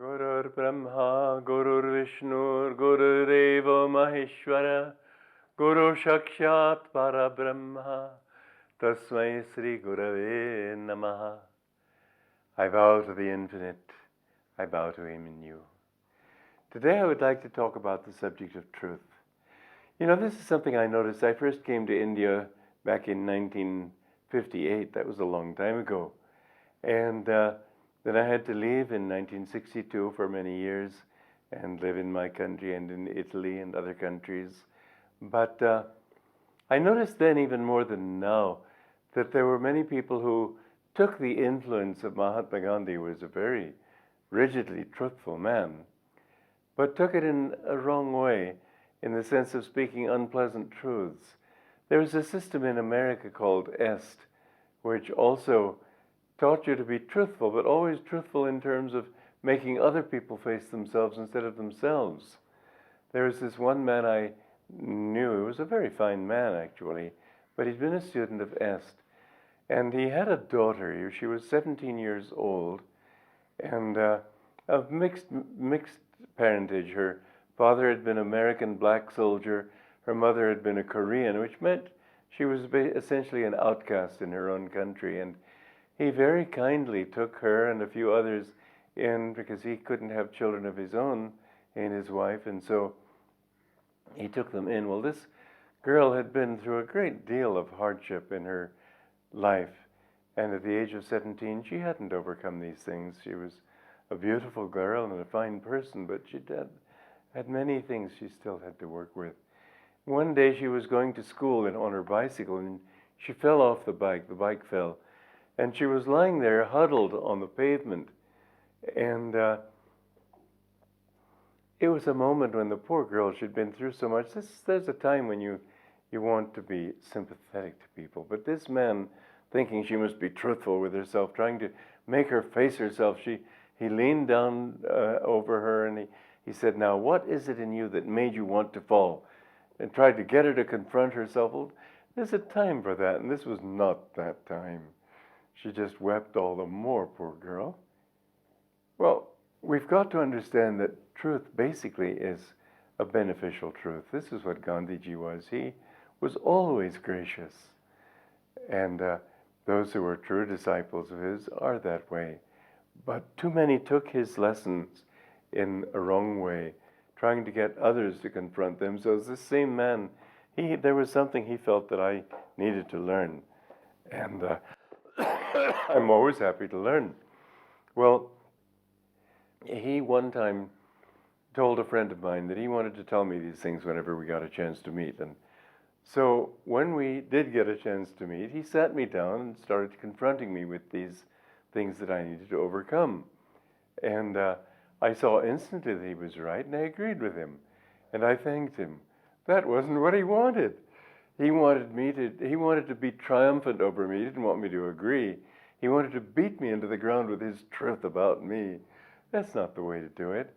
Gurur Brahma, Gurur Vishnu, Gurudeva Maheshwara, Guru Sakshat Parabrahma, Tasmai Sri Gurave Namaha. I bow to the infinite, I bow to him in you. Today I would like to talk about the subject of truth. You know, this is something I noticed. I first came to India back in 1958. That was a long time ago. And then I had to leave in 1962 for many years and live in my country and in Italy and other countries. But I noticed then, even more than now, that there were many people who took the influence of Mahatma Gandhi, who was a very rigidly truthful man, but took it in a wrong way, in the sense of speaking unpleasant truths. There was a system in America called EST, which also taught you to be truthful, but always truthful in terms of making other people face themselves instead of themselves. There was this one man I knew, he was a very fine man actually, but he'd been a student of EST. And he had a daughter. She was 17 years old, and of mixed parentage. Her father had been an American black soldier. Her mother had been a Korean, which meant she was essentially an outcast in her own country. And he very kindly took her and a few others in because he couldn't have children of his own and his wife, and so he took them in. Well, this girl had been through a great deal of hardship in her life, and at the age of 17 she hadn't overcome these things. She was a beautiful girl and a fine person, but she had many things she still had to work with. One day she was going to school on her bicycle, and she fell off the bike fell, and she was lying there huddled on the pavement. And it was a moment when the poor girl, she'd been through so much. There's a time when you want to be sympathetic to people. But this man, thinking she must be truthful with herself, trying to make her face herself, he leaned down over her and he said, "Now, what is it in you that made you want to fall?" And tried to get her to confront herself. Well, there's a time for that, and this was not that time. She just wept all the more, poor girl. Well, we've got to understand that truth basically is a beneficial truth. This is what Gandhiji was. He was always gracious. And those who were true disciples of his are that way. But too many took his lessons in a wrong way, trying to get others to confront them. So as this same man, there was something he felt that I needed to learn. And I'm always happy to learn. Well, he one time told a friend of mine that he wanted to tell me these things whenever we got a chance to meet. And so when we did get a chance to meet, he sat me down and started confronting me with these things that I needed to overcome. And I saw instantly that he was right, and I agreed with him. And I thanked him. That wasn't what he wanted. He wanted to be triumphant over me. He didn't want me to agree. He wanted to beat me into the ground with his truth about me. That's not the way to do it.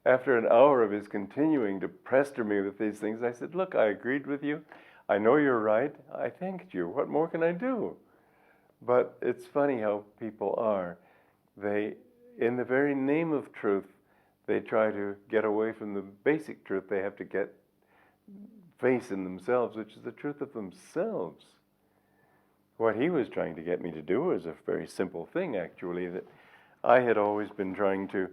After an hour of his continuing to pester me with these things, I said, "Look, I agreed with you. I know you're right. I thanked you. What more can I do?" But it's funny how people are. They, in the very name of truth, they try to get away from the basic truth they have to face in themselves, which is the truth of themselves. What he was trying to get me to do was a very simple thing, actually, that I had always been trying to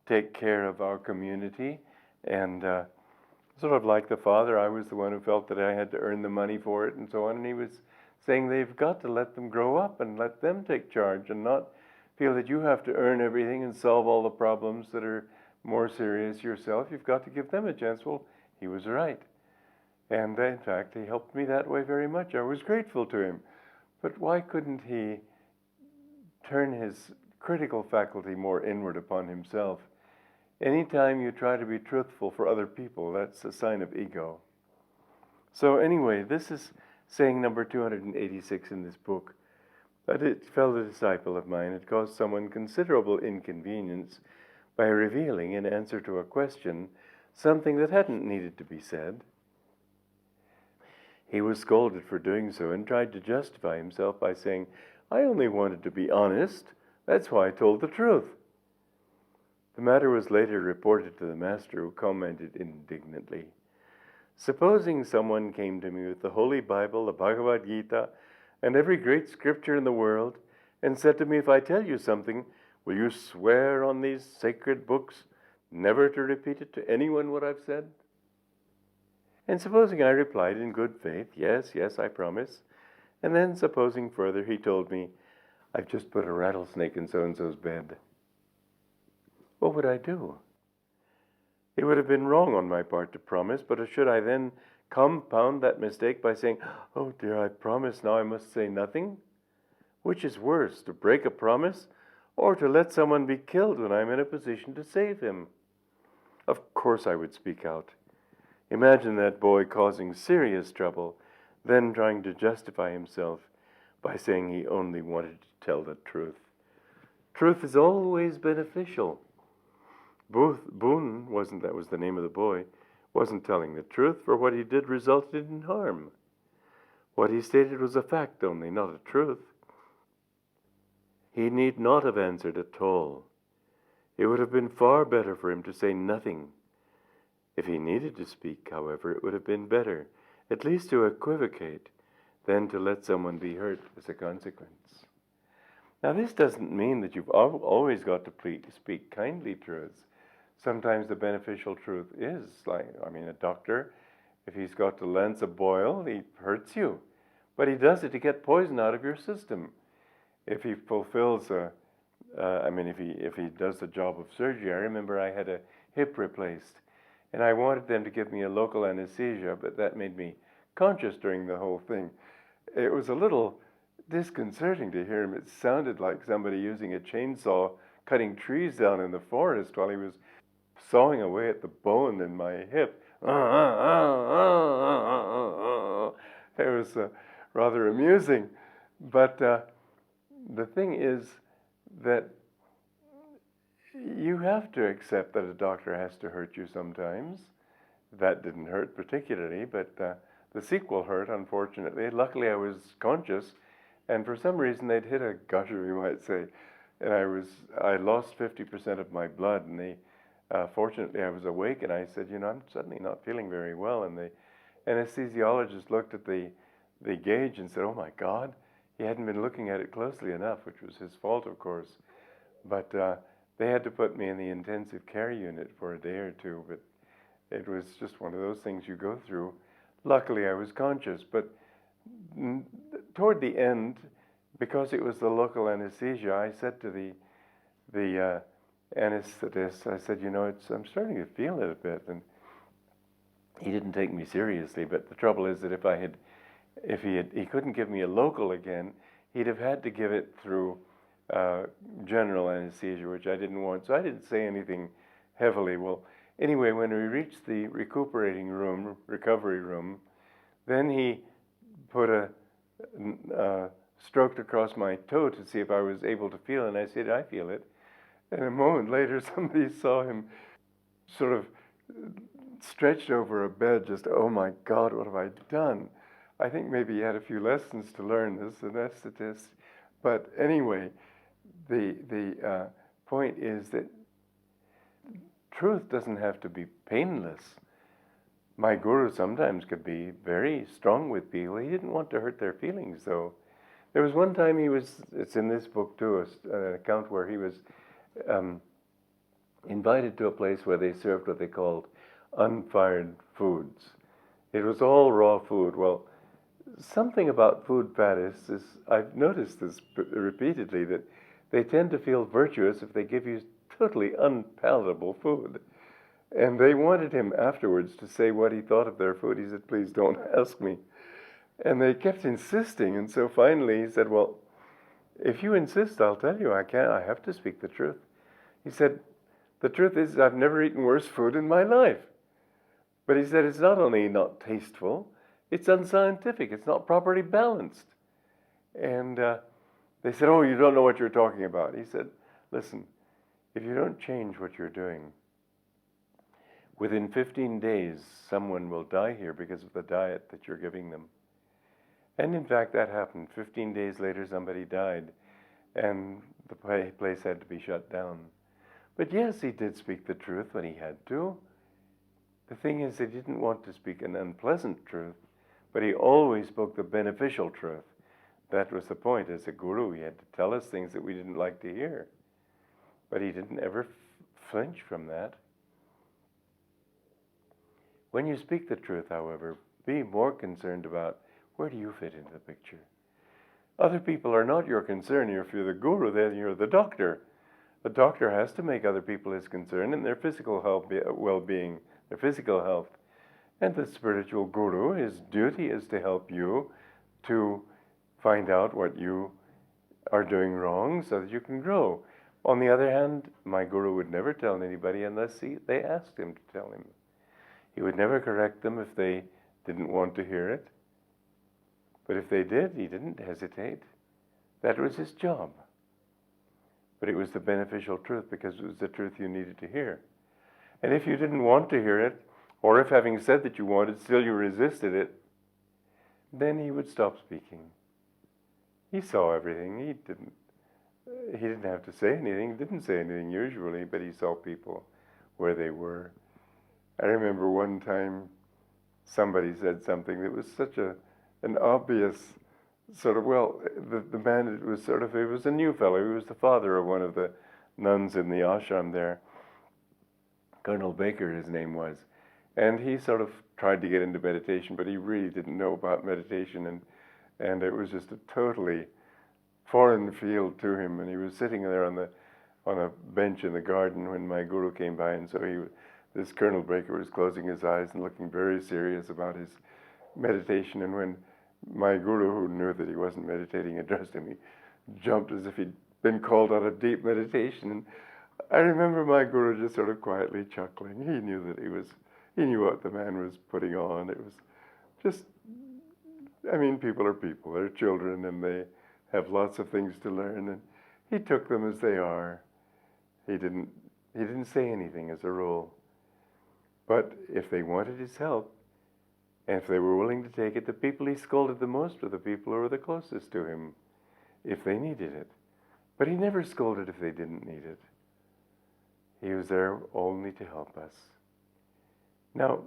take care of our community, and sort of like the father, I was the one who felt that I had to earn the money for it and so on, and he was saying they've got to let them grow up and let them take charge and not feel that you have to earn everything and solve all the problems that are more serious yourself. You've got to give them a chance. Well, he was right. And in fact, he helped me that way very much. I was grateful to him. But why couldn't he turn his critical faculty more inward upon himself? Anytime you try to be truthful for other people, that's a sign of ego. So anyway, this is saying number 286 in this book. That a fellow disciple of mine had caused someone considerable inconvenience by revealing, in answer to a question, something that hadn't needed to be said. He was scolded for doing so and tried to justify himself by saying, "I only wanted to be honest. That's why I told the truth." The matter was later reported to the master, who commented indignantly, "Supposing someone came to me with the Holy Bible, the Bhagavad Gita, and every great scripture in the world, and said to me, 'If I tell you something, will you swear on these sacred books never to repeat it to anyone what I've said?' And supposing I replied in good faith, 'Yes, yes, I promise,' and then supposing further he told me, 'I've just put a rattlesnake in so-and-so's bed,' what would I do? It would have been wrong on my part to promise, but should I then compound that mistake by saying, 'Oh dear, I promised, now I must say nothing'? Which is worse, to break a promise or to let someone be killed when I'm in a position to save him?' Of course I would speak out. Imagine that boy causing serious trouble, then trying to justify himself by saying he only wanted to tell the truth. Truth is always beneficial. Boone wasn't, that was the name of the boy, wasn't telling the truth, for what he did resulted in harm. What he stated was a fact only, not a truth. He need not have answered at all. It would have been far better for him to say nothing. If he needed to speak, however, it would have been better, at least to equivocate, than to let someone be hurt as a consequence. Now, this doesn't mean that you've always got to speak kindly truths. Sometimes the beneficial truth is, a doctor, if he's got to lance a boil, he hurts you. But he does it to get poison out of your system. If he fulfills if he does the job of surgery, I remember I had a hip replaced, and I wanted them to give me a local anesthesia, but that made me conscious during the whole thing. It was a little disconcerting to hear him. It sounded like somebody using a chainsaw cutting trees down in the forest while he was sawing away at the bone in my hip. It was rather amusing. But the thing is that you have to accept that a doctor has to hurt you sometimes. That didn't hurt particularly, but the sequel hurt, unfortunately. Luckily, I was conscious, and for some reason, they'd hit a gutter, you might say, and I lost 50% of my blood, and fortunately, I was awake, and I said, I'm suddenly not feeling very well, and the anesthesiologist looked at the gauge and said, "Oh my God," he hadn't been looking at it closely enough, which was his fault, of course, but they had to put me in the intensive care unit for a day or two, but it was just one of those things you go through. Luckily, I was conscious, but toward the end, because it was the local anesthesia, I said to the anesthetist, I said, I'm starting to feel it a bit, and he didn't take me seriously. But the trouble is that if he couldn't give me a local again, he'd have had to give it through general anesthesia, which I didn't want. So I didn't say anything heavily. Well, anyway, when we reached the recovery room, then he put stroked across my toe to see if I was able to feel it, and I said, "I feel it." And a moment later, somebody saw him sort of stretched over a bed, just, oh my God, what have I done? I think maybe he had a few lessons to learn as an anesthetist. But anyway, the point is that truth doesn't have to be painless. My guru sometimes could be very strong with people. He didn't want to hurt their feelings, though. There was one time it's in this book too, an account where he was invited to a place where they served what they called unfired foods. It was all raw food. Well, something about food faddists is, I've noticed this repeatedly, that they tend to feel virtuous if they give you totally unpalatable food. And they wanted him afterwards to say what he thought of their food. He said, "Please don't ask me." And they kept insisting. And so finally he said, "Well, if you insist, I'll tell you. I have to speak the truth." He said, "The truth is I've never eaten worse food in my life." But he said, it's not only not tasteful, it's unscientific. It's not properly balanced. And they said, "Oh, you don't know what you're talking about." He said, "Listen, if you don't change what you're doing, within 15 days, someone will die here because of the diet that you're giving them." And in fact, that happened. 15 days later, somebody died, and the place had to be shut down. But yes, he did speak the truth when he had to. The thing is, he didn't want to speak an unpleasant truth, but he always spoke the beneficial truth. That was the point. As a guru, he had to tell us things that we didn't like to hear. But he didn't ever flinch from that. When you speak the truth, however, be more concerned about where do you fit into the picture. Other people are not your concern. If you're the guru, then you're the doctor. The doctor has to make other people his concern in their physical health, well-being, their physical health. And the spiritual guru, his duty is to help you to find out what you are doing wrong so that you can grow. On the other hand, my guru would never tell anybody unless they asked him to tell him. He would never correct them if they didn't want to hear it. But if they did, he didn't hesitate. That was his job. But it was the beneficial truth because it was the truth you needed to hear. And if you didn't want to hear it, or if having said that you wanted, still you resisted it, then he would stop speaking. He saw everything. He didn't have to say anything. He didn't say anything usually, but he saw people where they were. I remember one time somebody said something that was such an obvious sort of, the man, it was a new fellow. He was the father of one of the nuns in the ashram there. Colonel Baker, his name was. And he sort of tried to get into meditation, but he really didn't know about meditation, and it was just a totally foreign field to him. And he was sitting there on a bench in the garden when my guru came by, and so this Colonel Baker was closing his eyes and looking very serious about his meditation. And when my guru, who knew that he wasn't meditating, addressed him, he jumped as if he'd been called out of deep meditation. And I remember my guru just sort of quietly chuckling. He knew that he knew what the man was putting on. It was just, people are people. They're children, and they have lots of things to learn. And he took them as they are. He didn't say anything as a rule. But if they wanted his help, and if they were willing to take it, the people he scolded the most were the people who were the closest to him, if they needed it. But he never scolded if they didn't need it. He was there only to help us. Now,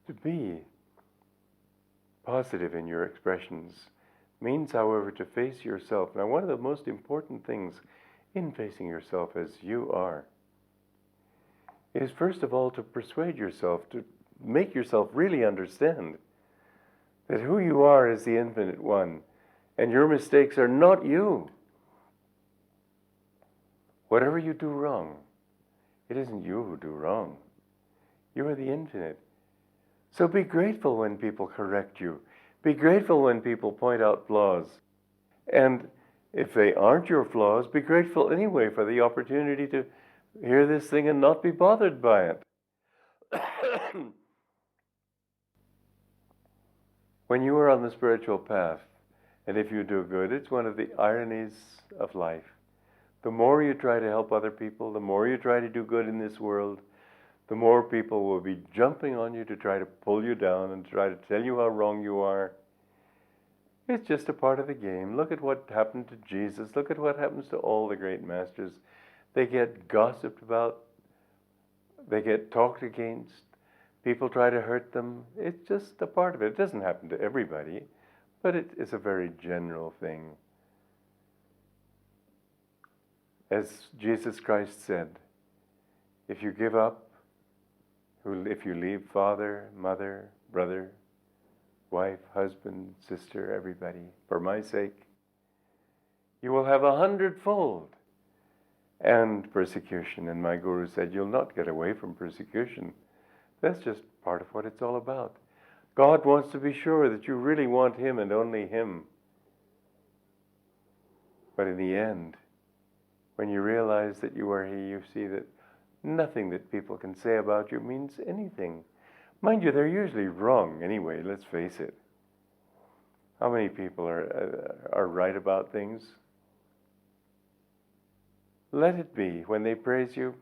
to be positive in your expressions means, however, to face yourself. Now, one of the most important things in facing yourself as you are is, first of all, to persuade yourself, to make yourself really understand that who you are is the infinite one, and your mistakes are not you. Whatever you do wrong, it isn't you who do wrong. You are the infinite. So be grateful when people correct you. Be grateful when people point out flaws. And if they aren't your flaws, be grateful anyway for the opportunity to hear this thing and not be bothered by it. When you are on the spiritual path, and if you do good, it's one of the ironies of life. The more you try to help other people, the more you try to do good in this world, the more people will be jumping on you to try to pull you down and try to tell you how wrong you are. It's just a part of the game. Look at what happened to Jesus. Look at what happens to all the great masters. They get gossiped about. They get talked against. People try to hurt them. It's just a part of it. It doesn't happen to everybody, but it is a very general thing. As Jesus Christ said, if you give up, if you leave father, mother, brother, wife, husband, sister, everybody, for my sake, you will have 100-fold. And persecution. And my guru said, you'll not get away from persecution. That's just part of what it's all about. God wants to be sure that you really want him and only him. But in the end, when you realize that you are he, you see that nothing that people can say about you means anything. Mind you, they're usually wrong anyway, let's face it. How many people are right about things? Let it be. When they praise you,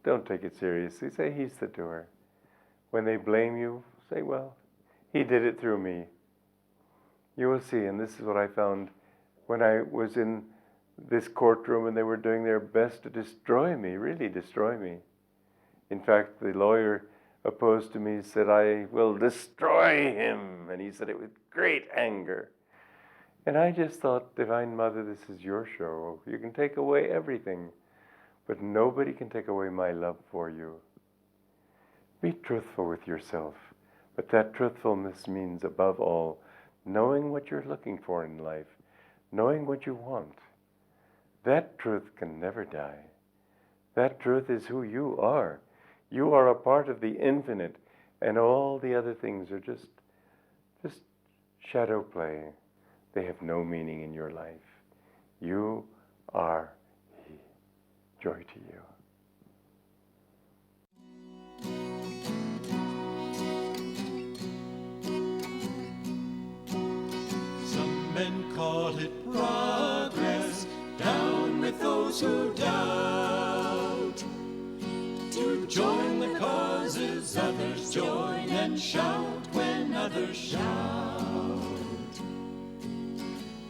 don't take it seriously. Say, he's the doer. When they blame you, say, well, he did it through me. You will see, and this is what I found when I was in this courtroom, and they were doing their best to destroy me, really destroy me. In fact, the lawyer opposed to me said, "I will destroy him." And he said it with great anger. And I just thought, Divine Mother, this is your show. You can take away everything, but nobody can take away my love for you. Be truthful with yourself. But that truthfulness means, above all, knowing what you're looking for in life, knowing what you want. That truth can never die. That truth is who you are. You are a part of the infinite, and all the other things are just shadow play. They have no meaning in your life. You are He. Joy to you. Some men call it progress, down with those who doubt. To join the causes others join, and shout when others shout.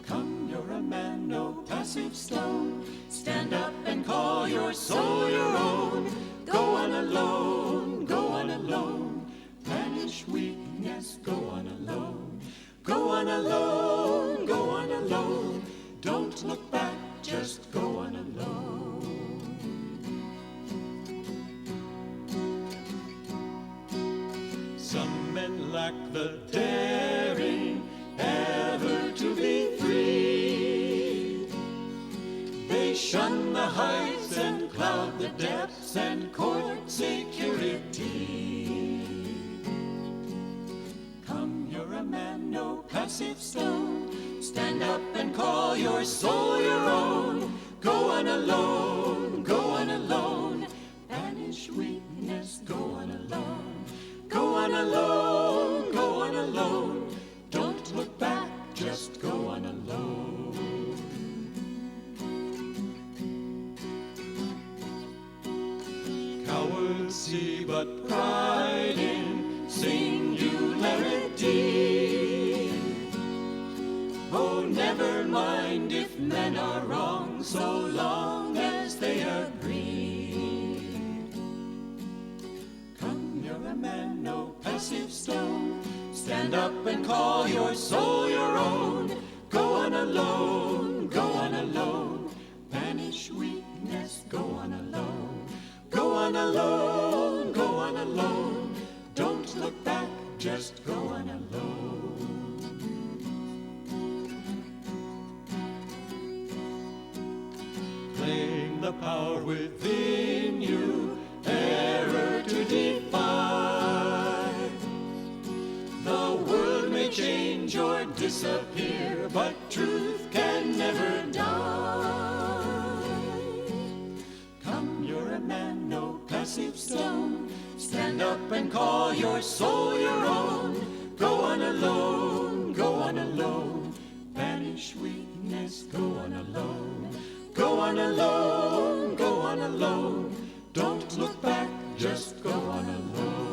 Come, you're a man, no passive stone. Stand up and call your soul your own. Go on alone, go on alone. Banish weakness, go on alone. Go on alone, go on alone. Don't look back, just go on alone. Some men lack the daring ever to be free. They shun the heights and cloud the depths and court security. Come, you're a man, no passive stone. Stand up and call your soul your own. Go on alone, go on alone. Banish weakness, go on alone. Go on alone, go on alone. Don't look back, just go on alone. Cowards see but pride in singularity. Oh, never mind if men are wrong, so long as they agree. Come, you're a man, no passive stone. Stand up and call your soul your own. Go on alone, go on alone. Banish weakness, go on alone. Go on alone, go on alone. Don't look back, just go on alone. Claim the power within you, error to defy. The world may change or disappear, but truth can never die. Come, you're a man, no passive stone. Stand up and call your soul your own. Go on alone, go on alone. Banish weakness, go on alone. Go on alone, go on alone. Don't look back, just go on alone.